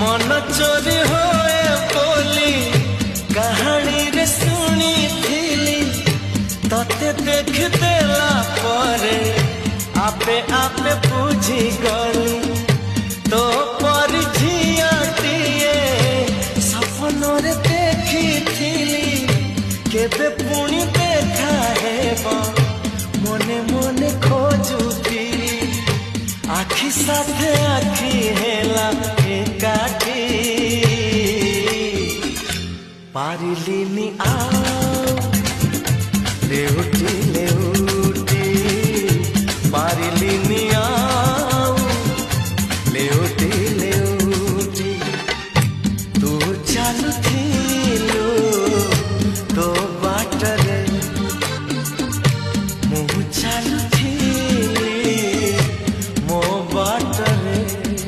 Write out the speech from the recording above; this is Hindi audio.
मन चोरी होए बोली कहानी रे सुनी थिली तते देख देला परे आपे आपे बुझी गली तो पर झियाटिए सपनरे देखी थिली केबे पुणी देखा हेबा मने मने खोजुथिली आखि साथे आखि हेला एकाठी पारिलिनी आओ लेउटी पारिलिनी आओ लेउटी